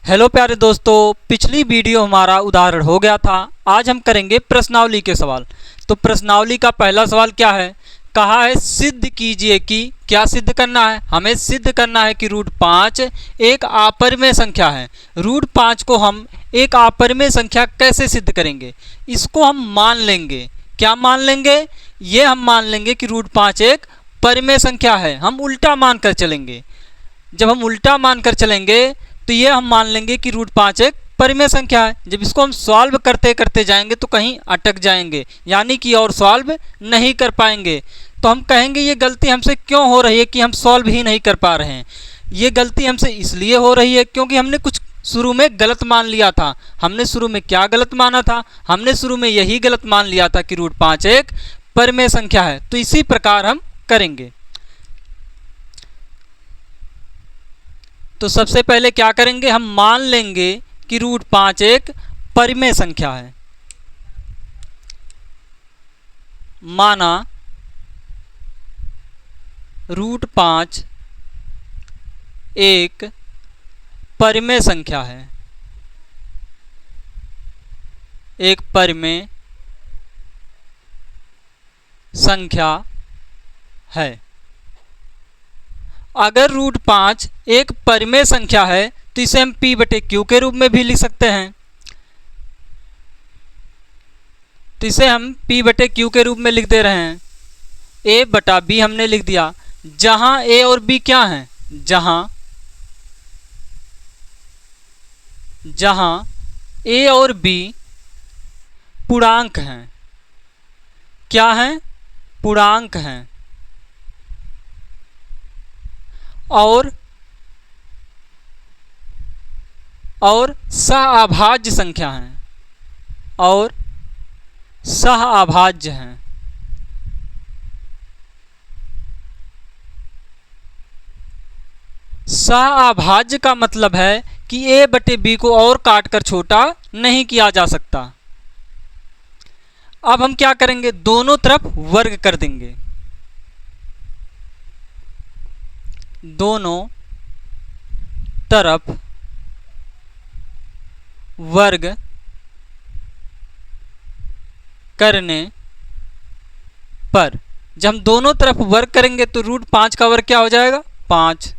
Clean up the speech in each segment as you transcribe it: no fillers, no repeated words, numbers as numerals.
Hello प्यारे दोस्तों, पिछली वीडियो हमारा उदाहरण हो गया था। आज हम करेंगे प्रश्नावली के सवाल। तो प्रश्नावली का पहला सवाल क्या है? कहा है सिद्ध कीजिए कि, क्या सिद्ध करना है? हमें सिद्ध करना है कि रूट 5 एक अपरिमेय संख्या है। रूट 5 को हम एक अपरिमेय संख्या कैसे सिद्ध करेंगे? इसको हम मान लेंगे। क्या मान लेंगे? ये हम मान लेंगे कि रूट 5 एक परिमेय संख्या है। हम उल्टा मान कर चलेंगे। जब हम उल्टा मान कर चलेंगे तो ये हम मान लेंगे कि रूट 5 एक परिमेय संख्या है। जब इसको हम सॉल्व करते करते जाएंगे तो कहीं अटक जाएंगे, यानी कि और सॉल्व नहीं कर पाएंगे। तो हम कहेंगे ये गलती हमसे क्यों हो रही है कि हम सॉल्व ही नहीं कर पा रहे हैं। ये गलती हमसे इसलिए हो रही है क्योंकि हमने कुछ शुरू में गलत मान लिया था। हमने शुरू में क्या गलत माना था? हमने शुरू में यही गलत मान लिया था कि रूट 5 एक परिमेय संख्या है। तो इसी प्रकार हम करेंगे। तो सबसे पहले क्या करेंगे? हम मान लेंगे कि रूट 5 एक परिमेय संख्या है। माना रूट 5 एक परिमेय संख्या है। एक परिमेय संख्या है। अगर रूट 5 एक परिमेय संख्या है तो इसे हम p/q के रूप में भी लिख सकते हैं। तो इसे हम p/q के रूप में लिख दे रहे हैं। a/b हमने लिख दिया, जहां a और b क्या हैं? जहां a और b पूर्णांक हैं। क्या हैं? पूर्णांक हैं। और सहअभाज्य संख्या हैं। और सहअभाज्य हैं। सहअभाज्य का मतलब है कि a/b को और काट कर छोटा नहीं किया जा सकता। अब हम क्या करेंगे? दोनों तरफ वर्ग कर देंगे। दोनों तरफ वर्ग करने पर, जब हम दोनों तरफ वर्ग करेंगे तो रूट 5 का वर्ग क्या हो जाएगा? 5।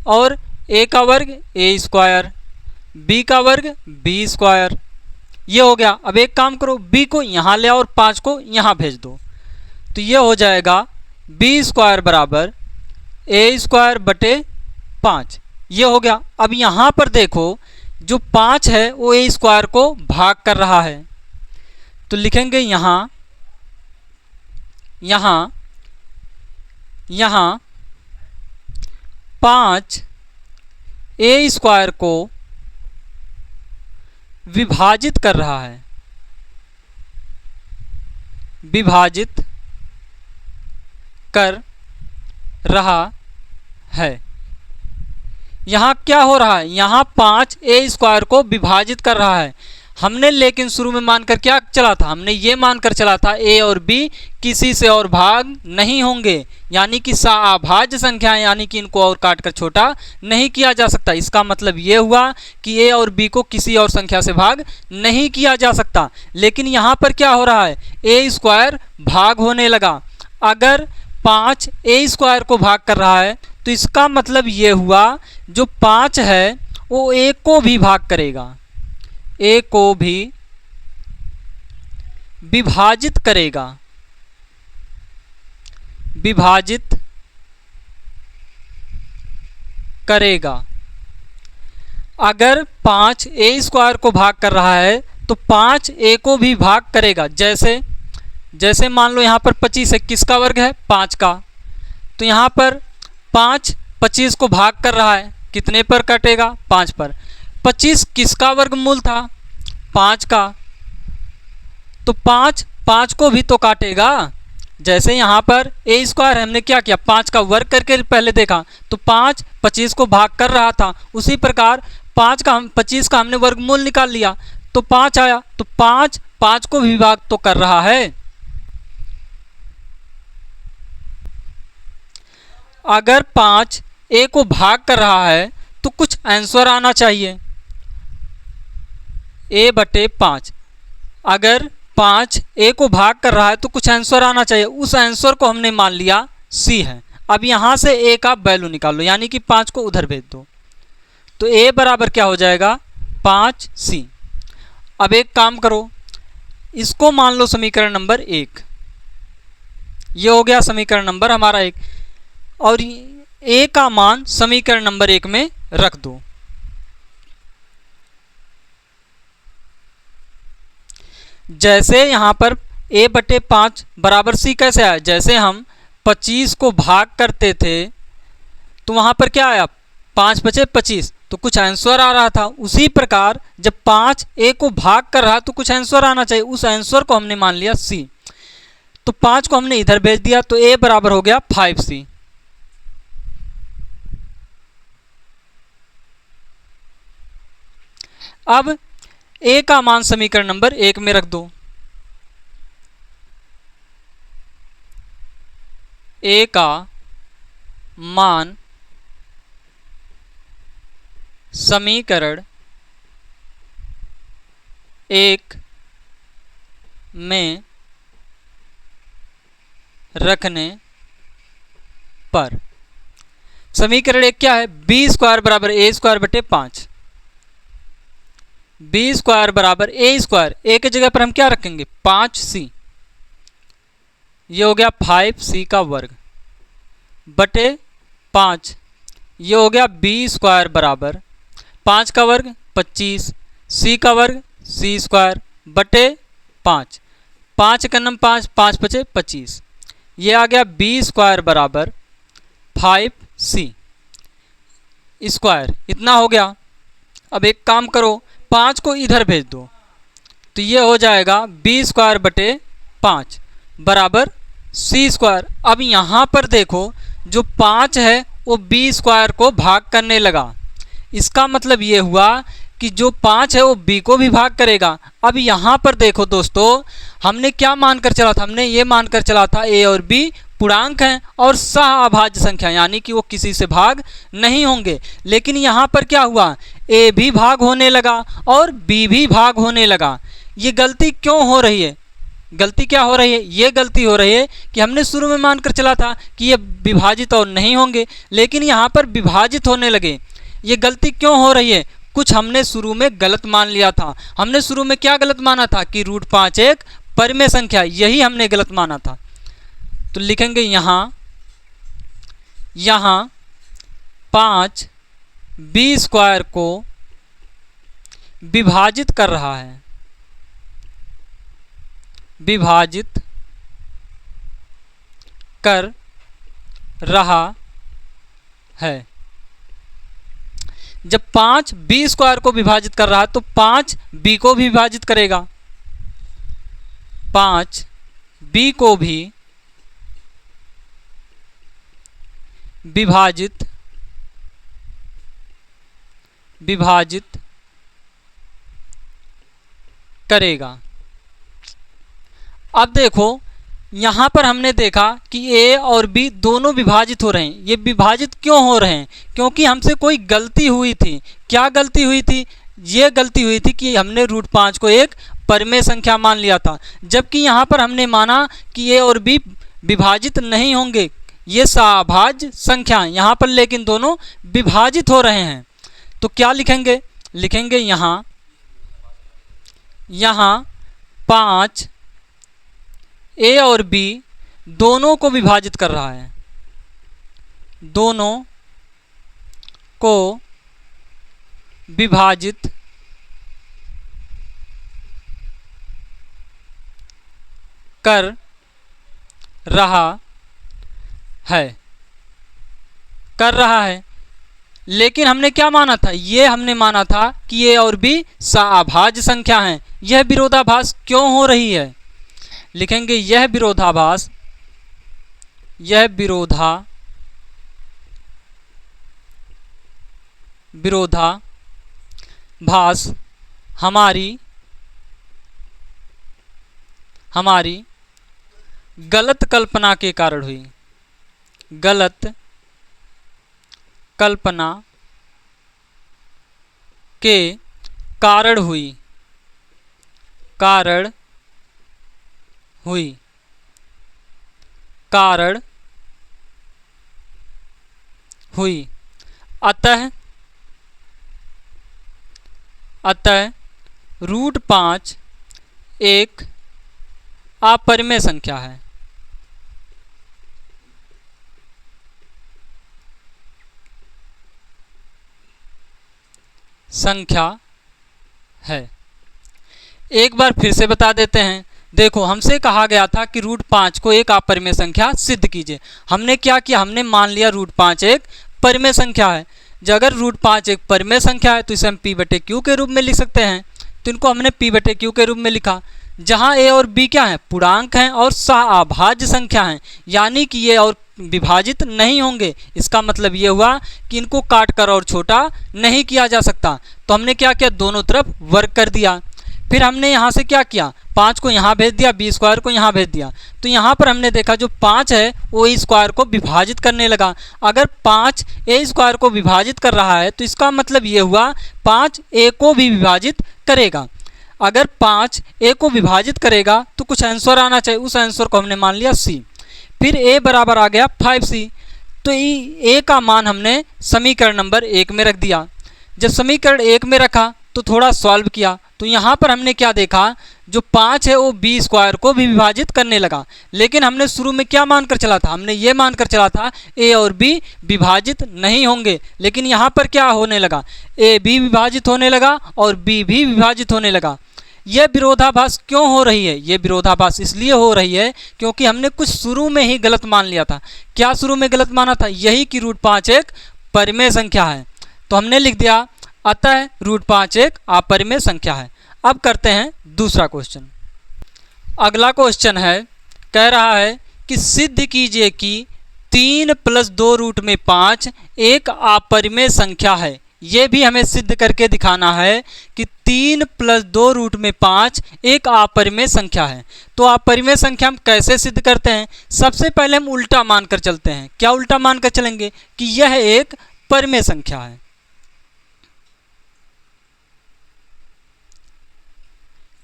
और a का वर्ग a², b का वर्ग b²। ये हो गया। अब एक काम करो, b को यहाँ ले आओ और 5 को यहाँ भेज दो। तो ये हो जाएगा b² बराबर a²/5। ये हो गया। अब यहाँ पर देखो, जो 5 है वो a² को भाग कर रहा है। तो लिखेंगे यहाँ 5 a² को विभाजित कर रहा है। विभाजित कर रहा है। यहाँ क्या हो रहा है? यहाँ 5 a² को विभाजित कर रहा है। हमने लेकिन शुरू में मानकर क्या चला था? हमने ये मानकर चला था a और b किसी से और भाग नहीं होंगे, यानी कि सहअभाज्य संख्या है, यानी कि इनको और काट कर छोटा नहीं किया जा सकता। इसका मतलब ये हुआ कि a और b को किसी और संख्या से भाग नहीं किया जा सकता। लेकिन यहाँ पर क्या हो रहा है? a² भाग होने लगा। अगर 5 a² को भाग कर रहा है तो इसका मतलब ये हुआ जो 5 है वो a को भी भाग करेगा। a को भी विभाजित करेगा। विभाजित करेगा। अगर 5 a² को भाग कर रहा है तो 5 a को भी भाग करेगा। जैसे मान लो यहाँ पर 25 है, किसका वर्ग है? 5 का। तो यहाँ पर 5 25 को भाग कर रहा है, कितने पर कटेगा? 5 पर। 25 किसका वर्गमूल था? 5 का। तो 5 5 को भी तो काटेगा। जैसे यहाँ पर a² है, हमने क्या किया? 5 का वर्ग करके पहले देखा तो 5 25 को भाग कर रहा था। उसी प्रकार 25 का हमने वर्गमूल निकाल लिया तो 5 आया। तो 5 5 को भी भाग तो कर रहा है। अगर 5 a को भाग कर रहा है तो कुछ आंसर आना चाहिए। a/5, अगर 5 a को भाग कर रहा है तो कुछ आंसर आना चाहिए। उस आंसर को हमने मान लिया c है। अब यहाँ से a का वैल्यू निकालो, यानी कि 5 को उधर भेज दो, तो a बराबर क्या हो जाएगा 5c। अब एक काम करो, इसको मान लो समीकरण नंबर 1। ये हो गया समीकरण नंबर हमारा 1, और a का मान समीकरण नंबर 1 में रख दो। जैसे यहाँ पर a/5 बराबर c कैसे आया, जैसे हम 25 को भाग करते थे तो वहाँ पर क्या आया 5 बचे 25, तो कुछ आंसर आ रहा था। उसी प्रकार जब 5 a को भाग कर रहा तो कुछ आंसर आना चाहिए। उस आंसर को हमने मान लिया c, तो 5 को हमने इधर भेज दिया, तो a बराबर हो गया 5c। अब a का मान समीकरण नंबर 1 में रख दो। a का मान समीकरण 1 में रखने पर समीकरण 1 क्या है, b² बराबर a² / 5। b² बराबर a², a की जगह पर हम क्या रखेंगे 5c। ये हो गया 5c का वर्ग बटे 5। ये हो गया b² बराबर 5 का वर्ग 25, c का वर्ग c² बटे 5। 5 का नम 5, 5 बचे 25। ये आ गया b² बराबर 5c², इतना हो गया। अब एक काम करो, 5 को इधर भेज दो, तो ये हो जाएगा b² बटे 5 बराबर c²। अब यहाँ पर देखो, जो 5 है वो b² को भाग करने लगा। इसका मतलब ये हुआ कि जो 5 है वो b को भी भाग करेगा। अब यहाँ पर देखो दोस्तों, हमने क्या मानकर चला था, हमने ये मानकर चला था a और b पूर्णांक हैं और सह-अभाज्य संख्या, यानी कि वो किसी से भाग नहीं होंगे। लेकिन यहाँ पर क्या हुआ, a भी भाग होने लगा और b भी भाग होने लगा। ये गलती क्यों हो रही है, गलती क्या हो रही है, ये गलती हो रही है कि हमने शुरू में मानकर चला था कि ये विभाजित और नहीं होंगे, लेकिन यहाँ पर विभाजित होने लगे। ये गलती क्यों हो रही है, कुछ हमने शुरू में गलत मान लिया था। हमने शुरू में क्या गलत माना था कि √5 एक परिमेय संख्या, यही हमने गलत माना था। तो लिखेंगे यहाँ 5 b² को विभाजित कर रहा है, विभाजित कर रहा है। जब 5 b² को विभाजित कर रहा है तो 5 b को भी विभाजित करेगा, 5 b को भी विभाजित करेगा। अब देखो, यहाँ पर हमने देखा कि a और b दोनों विभाजित हो रहे हैं। ये विभाजित क्यों हो रहे हैं, क्योंकि हमसे कोई गलती हुई थी। क्या गलती हुई थी, ये गलती हुई थी कि हमने √5 को एक परिमेय संख्या मान लिया था, जबकि यहाँ पर हमने माना कि a और b विभाजित नहीं होंगे, ये सह-अभाज्य संख्या हैं यहाँ पर, लेकिन दोनों विभाजित हो रहे हैं। तो क्या लिखेंगे, लिखेंगे यहाँ 5 a और b दोनों को विभाजित कर रहा है, दोनों को विभाजित कर रहा है। लेकिन हमने क्या माना था, ये हमने माना था कि a और b सह-अभाज्य संख्या हैं। यह विरोधाभास क्यों हो रही है, लिखेंगे यह विरोधाभास हमारी गलत कल्पना के कारण हुई, गलत कल्पना के कारण हुई, कारण हुई, कारण हुई। अतः रूट 5 एक अपरिमेय संख्या है। एक बार फिर से बता देते हैं। देखो, हमसे कहा गया था कि रूट 5 को एक अपरिमेय संख्या सिद्ध कीजिए। हमने क्या किया, हमने मान लिया रूट 5 एक परिमेय संख्या है। जब अगर रूट 5 एक परिमेय संख्या है तो इसे हम p बटे क्यू के रूप में लिख सकते हैं। तो इनको हमने p बटे क्यू के रूप में लिखा, जहां a और b क्या है, पूर्णांक हैं और सह-अभाज्य संख्या हैं, यानी कि ये और विभाजित नहीं होंगे। इसका मतलब ये हुआ कि इनको काट कर और छोटा नहीं किया जा सकता। तो हमने क्या किया, दोनों तरफ वर्ग कर दिया। फिर हमने यहाँ से क्या किया, 5 को यहाँ भेज दिया, b स्क्वायर को यहाँ भेज दिया। तो यहाँ पर हमने देखा जो 5 है वो a स्क्वायर को विभाजित करने लगा। अगर 5 a स्क्वायर को विभाजित कर रहा है तो इसका मतलब ये हुआ 5 a को भी विभाजित करेगा। अगर 5 a को विभाजित करेगा तो कुछ आंसर आना चाहिए, उस आंसर को हमने मान लिया c। फिर a बराबर आ गया 5c। तो a का मान हमने समीकरण नंबर 1 में रख दिया। जब समीकरण 1 में रखा तो थोड़ा सॉल्व किया, तो यहाँ पर हमने क्या देखा, जो 5 है वो b स्क्वायर को भी विभाजित करने लगा। लेकिन हमने शुरू में क्या मानकर चला था, हमने ये मानकर चला था a और b विभाजित नहीं होंगे। लेकिन यहाँ पर क्या होने लगा, a b विभाजित होने लगा और b भी विभाजित होने लगा। यह विरोधाभास क्यों हो रही है, ये विरोधाभास इसलिए हो रही है क्योंकि हमने कुछ शुरू में ही गलत मान लिया था। क्या शुरू में गलत माना था, यही कि रूट 5 एक परिमेय संख्या है। तो हमने लिख दिया अतः रूट 5 एक अपरिमेय संख्या है। अब करते हैं दूसरा क्वेश्चन। अगला क्वेश्चन है, कह रहा है कि सिद्ध कीजिए कि 3 + 2 रूट में 5 एक अपरिमेय संख्या है। ये भी हमें सिद्ध करके दिखाना है कि 3 + 2 रूट में 5 एक अपरिमेय संख्या है। तो अपरिमेय संख्या हम कैसे सिद्ध करते हैं, सबसे पहले हम उल्टा मानकर चलते हैं। क्या उल्टा मानकर चलेंगे, कि यह एक परिमेय संख्या है।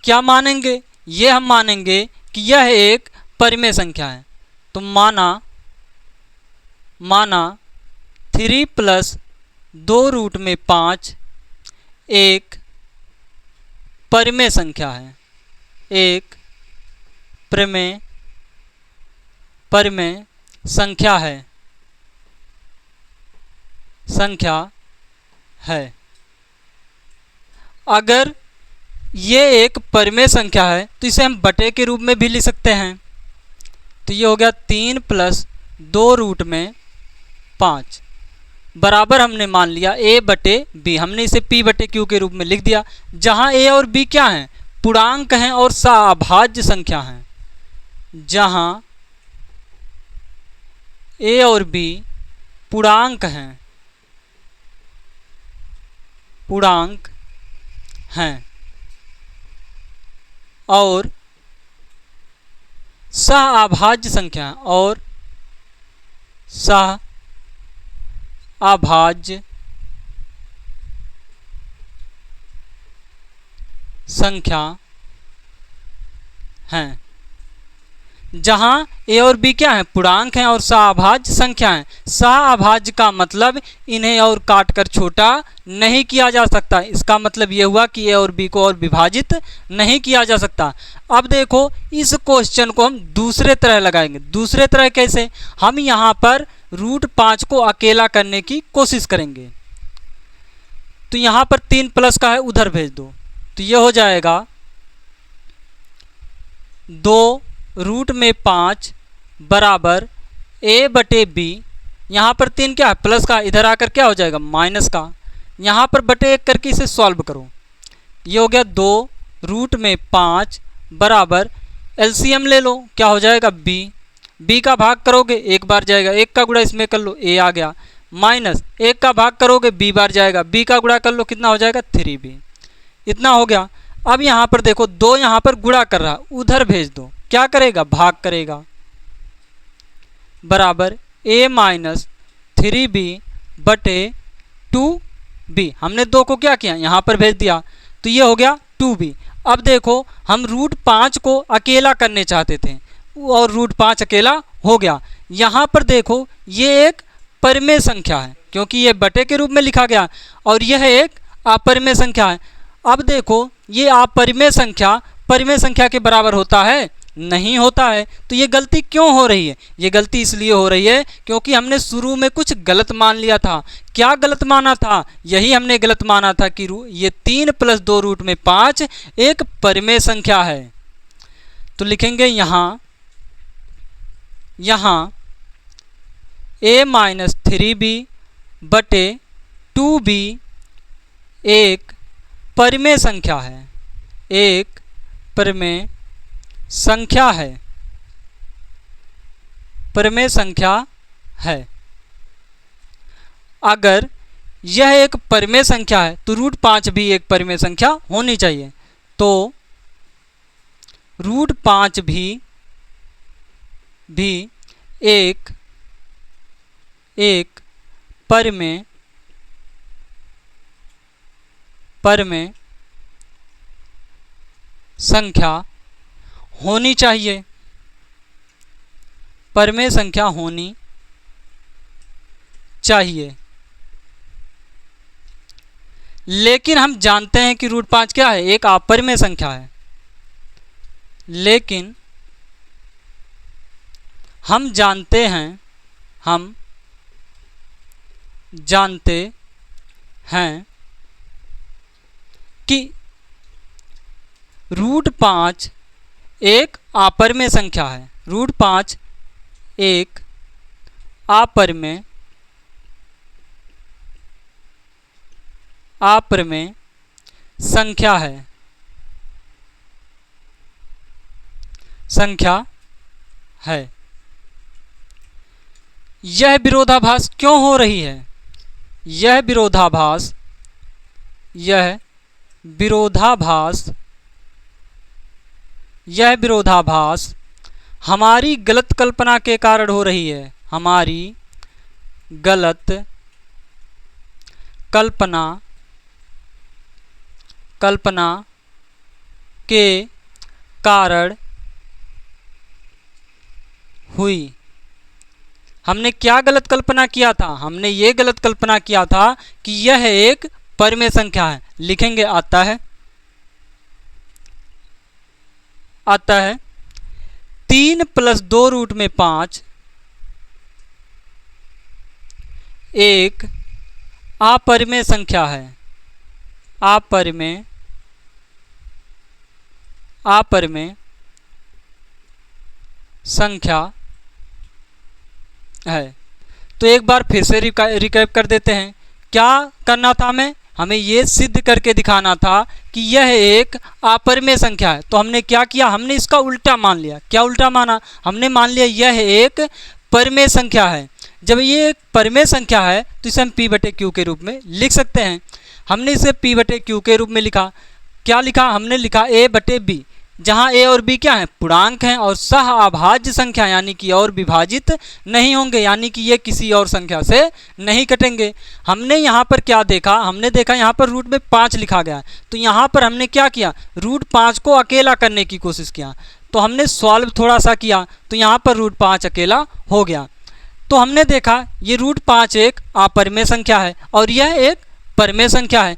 क्या मानेंगे, ये हम मानेंगे कि यह एक परिमेय संख्या है। तो माना 3 + 2 रूट में 5 एक परिमेय संख्या है, एक परिमेय संख्या है। अगर ये एक परिमेय संख्या है तो इसे हम बटे के रूप में भी लिख सकते हैं। तो ये हो गया 3 + 2 रूट में 5 बराबर हमने मान लिया a बटे b। हमने इसे p बटे q के रूप में लिख दिया, जहां a और b क्या हैं, पूर्णांक हैं और सह-अभाज्य संख्या हैं। जहां a और b पूर्णांक हैं और सह-अभाज्य संख्या और सह-अभाज्य संख्या हैं। जहां a और b क्या है, पूर्णांक हैं और सह-अभाज्य संख्या हैं। सह-अभाज्य का मतलब इन्हें और काट कर छोटा नहीं किया जा सकता। इसका मतलब ये हुआ कि a और b को और विभाजित नहीं किया जा सकता। अब देखो, इस क्वेश्चन को हम दूसरे तरह लगाएंगे। दूसरे तरह कैसे, हम यहाँ पर रूट 5 को अकेला करने की कोशिश करेंगे। तो यहाँ पर 3 प्लस का है, उधर भेज दो। तो ये हो जाएगा 2 रूट में 5 बराबर a बटे b। यहाँ पर 3 क्या है, प्लस का, इधर आकर क्या हो जाएगा, माइनस का। यहाँ पर बटे 1 करके इसे सॉल्व करो। ये हो गया 2 रूट में 5 बराबर एलसीएम ले लो, क्या हो जाएगा b का भाग करोगे 1 बार जाएगा, 1 का गुणा इसमें कर लो, a आ गया, माइनस 1 का भाग करोगे b बार जाएगा, b का गुणा कर लो, कितना हो जाएगा 3b। इतना हो गया। अब यहाँ पर देखो 2 यहाँ पर गुणा कर रहा, उधर भेज दो, क्या करेगा, भाग करेगा, बराबर a - 3b बटे 2 b। हमने 2 को क्या किया, यहाँ पर भेज दिया, तो ये हो गया 2b। अब देखो हम रूट 5 को अकेला करने चाहते थे और रूट 5 अकेला हो गया। यहाँ पर देखो ये एक परिमेय संख्या है क्योंकि ये बटे के रूप में लिखा गया और यह एक अपरिमेय संख्या है। अब देखो ये अपरिमेय संख्या के बराबर होता है, नहीं होता है। तो ये गलती क्यों हो रही है, ये गलती इसलिए हो रही है क्योंकि हमने शुरू में कुछ गलत मान लिया था। क्या गलत माना था, यही हमने गलत माना था कि ये 3 + 2 रूट में 5 एक परिमेय संख्या है। तो लिखेंगे यहाँ a - 3b बटे 2b एक परिमेय संख्या है, एक परिमेय संख्या है, परिमेय संख्या है। अगर यह एक परिमेय संख्या है तो रूट 5 भी एक परिमेय संख्या होनी चाहिए। तो रूट 5 भी एक परिमेय संख्या होनी चाहिए, परिमेय संख्या होनी चाहिए। लेकिन हम जानते हैं कि रूट 5 क्या है, एक अपरिमेय संख्या है। लेकिन हम जानते हैं कि रूट 5 एक अपरिमेय संख्या है। रूट 5 एक अपरिमेय संख्या है। यह विरोधाभास क्यों हो रही है, यह विरोधाभास हमारी गलत कल्पना के कारण हो रही है, हमारी गलत कल्पना के कारण हुई। हमने क्या गलत कल्पना किया था, हमने ये गलत कल्पना किया था कि यह एक परिमेय संख्या है। लिखेंगे अतः 3 + 2 रूट में 5 एक अपरिमेय संख्या है, अपरिमेय संख्या है। तो एक बार फिर से रिकैप कर देते हैं। क्या करना था हमें ये सिद्ध करके दिखाना था कि यह एक अपरिमेय संख्या है। तो हमने क्या किया, हमने इसका उल्टा मान लिया। क्या उल्टा माना, हमने मान लिया यह एक परिमेय संख्या है। जब ये एक परिमेय संख्या है तो इसे हम p/q के रूप में लिख सकते हैं। हमने इसे p/q के रूप में लिखा। क्या लिखा, हमने लिखा a/b, जहाँ a और b क्या है, पूर्णांक हैं और सह अभाज्य संख्या यानी कि और विभाजित नहीं होंगे, यानी कि ये किसी और संख्या से नहीं कटेंगे। हमने यहाँ पर क्या देखा, हमने देखा यहाँ पर रूट में 5 लिखा गया है। तो यहाँ पर हमने क्या किया, रूट 5 को अकेला करने की कोशिश किया। तो हमने सॉल्व थोड़ा सा किया तो यहाँ पर रूट 5 अकेला हो गया। तो हमने देखा ये रूट 5 एक अपरिमेय संख्या है और यह एक परिमेय संख्या है।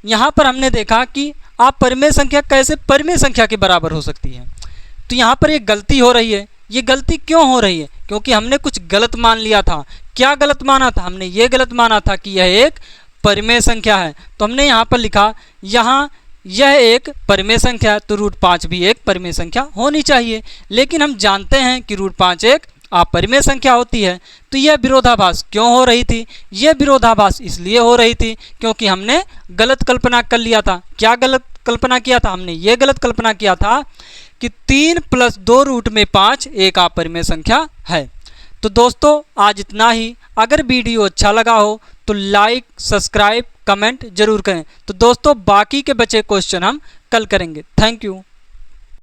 यहाँ पर हमने देखा कि अपरिमेय संख्या कैसे परिमेय संख्या के बराबर हो सकती है। तो यहाँ पर एक गलती हो रही है। ये गलती क्यों हो रही है, क्योंकि हमने कुछ गलत मान लिया था। क्या गलत माना था, हमने ये गलत माना था कि यह एक परिमेय संख्या है। तो हमने यहाँ पर लिखा यहाँ यह एक परिमेय संख्या है तो रूट 5 भी एक परिमेय संख्या होनी चाहिए। लेकिन हम जानते हैं कि रूट 5 एक अपरिमेय संख्या होती है। तो यह विरोधाभास क्यों हो रही थी, यह विरोधाभास इसलिए हो रही थी क्योंकि हमने गलत कल्पना कर लिया था। क्या गलत कल्पना किया था, हमने ये गलत कल्पना किया था कि 3 + 2 रूट में 5 एक अपरिमेय संख्या है। तो दोस्तों आज इतना ही। अगर वीडियो अच्छा लगा हो तो लाइक, सब्सक्राइब, कमेंट जरूर करें। तो दोस्तों बाकी के बचे क्वेश्चन हम कल करेंगे। Thank you.